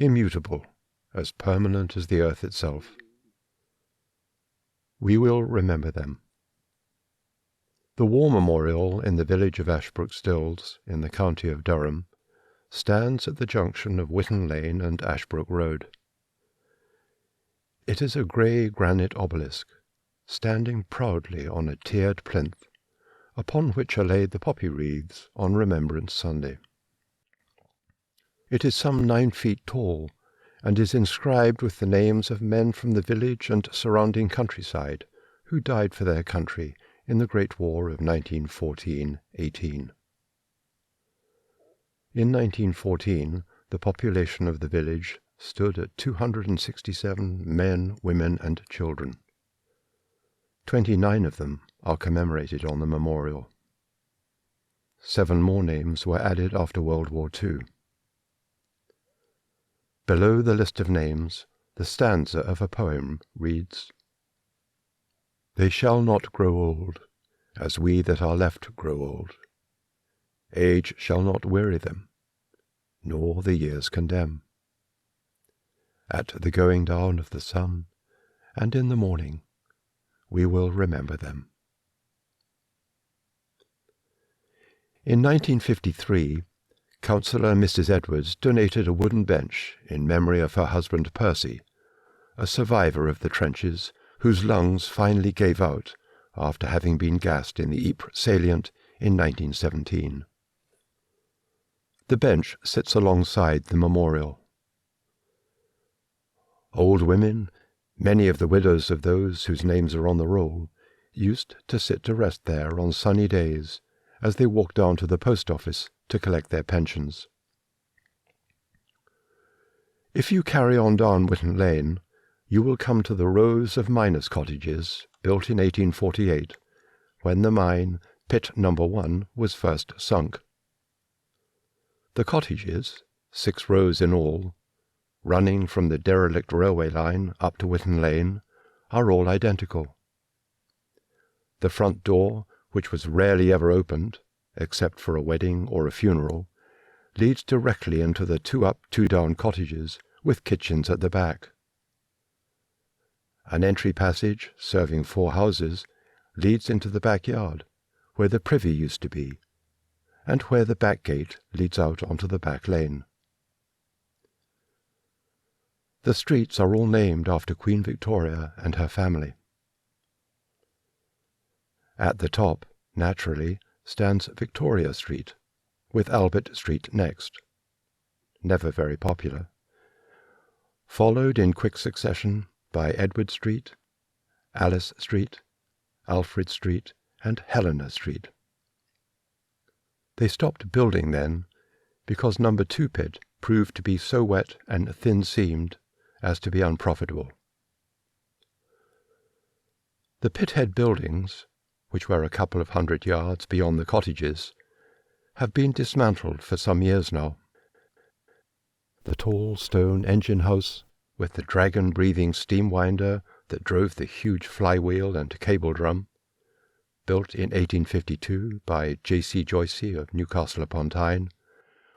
immutable, as permanent as the earth itself. We will remember them. The war memorial in the village of Ashbrook Stills, in the county of Durham, stands at the junction of Witten Lane and Ashbrook Road. It is a grey granite obelisk, standing proudly on a tiered plinth, upon which are laid the poppy wreaths on Remembrance Sunday. It is some 9 feet tall, and is inscribed with the names of men from the village and surrounding countryside who died for their country in the Great War of 1914-18. In 1914, the population of the village stood at 267 men, women, and children. 29 of them are commemorated on the memorial. 7 more names were added after World War II. Below the list of names, the stanza of a poem reads, "They shall not grow old, as we that are left grow old. Age shall not weary them, nor the years condemn. At the going down of the sun, and in the morning, we will remember them." In 1953, Councillor Mrs. Edwards donated a wooden bench in memory of her husband Percy, a survivor of the trenches whose lungs finally gave out after having been gassed in the Ypres salient in 1917. The bench sits alongside the memorial. Old women, many of the widows of those whose names are on the roll, used to sit to rest there on sunny days as they walked down to the post office to collect their pensions. If you carry on down Witten Lane, you will come to the rows of miners' cottages built in 1848, when the mine, Pit No. 1, was first sunk. The cottages, 6 rows in all, running from the derelict railway line up to Witten Lane, are all identical. The front door, which was rarely ever opened, except for a wedding or a funeral, leads directly into the 2-up, 2-down cottages with kitchens at the back. An entry passage, serving 4 houses, leads into the backyard, where the privy used to be, and where the back gate leads out onto the back lane. The streets are all named after Queen Victoria and her family. At the top, naturally, stands Victoria Street, with Albert Street next, never very popular, followed in quick succession by Edward Street, Alice Street, Alfred Street, and Helena Street. They stopped building then because No. 2 Pit proved to be so wet and thin-seamed as to be unprofitable. The pithead buildings, which were a couple of 100 yards beyond the cottages, have been dismantled for some years now. The tall stone engine-house, with the dragon-breathing steam winder that drove the huge flywheel and cable drum, built in 1852 by J.C. Joycey of Newcastle upon Tyne,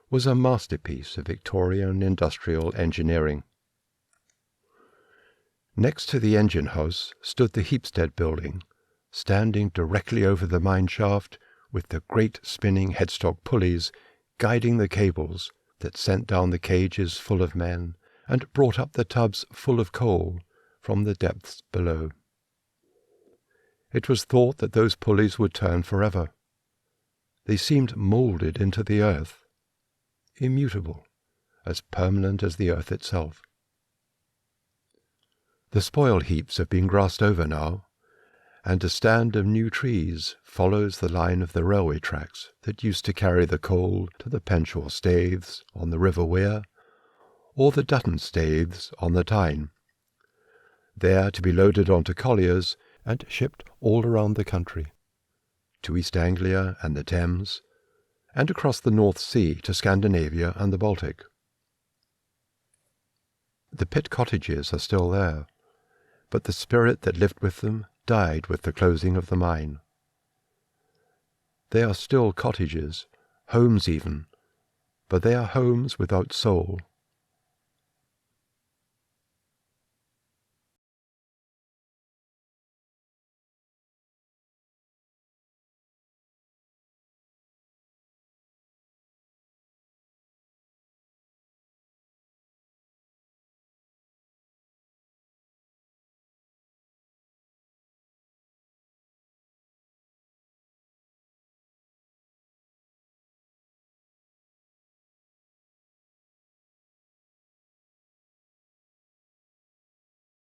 was a masterpiece of Victorian industrial engineering. Next to the engine-house stood the Heapstead building, standing directly over the mine shaft, with the great spinning headstock pulleys guiding the cables that sent down the cages full of men and brought up the tubs full of coal from the depths below. It was thought that those pulleys would turn forever. They seemed moulded into the earth, immutable, as permanent as the earth itself. The spoil heaps have been grassed over now, and a stand of new trees follows the line of the railway tracks that used to carry the coal to the Penshaw staiths on the River Wear, or the Dutton staiths on the Tyne, there to be loaded onto colliers and shipped all around the country, to East Anglia and the Thames, and across the North Sea to Scandinavia and the Baltic. The pit cottages are still there, but the spirit that lived with them died with the closing of the mine. They are still cottages, homes even, but they are homes without soul,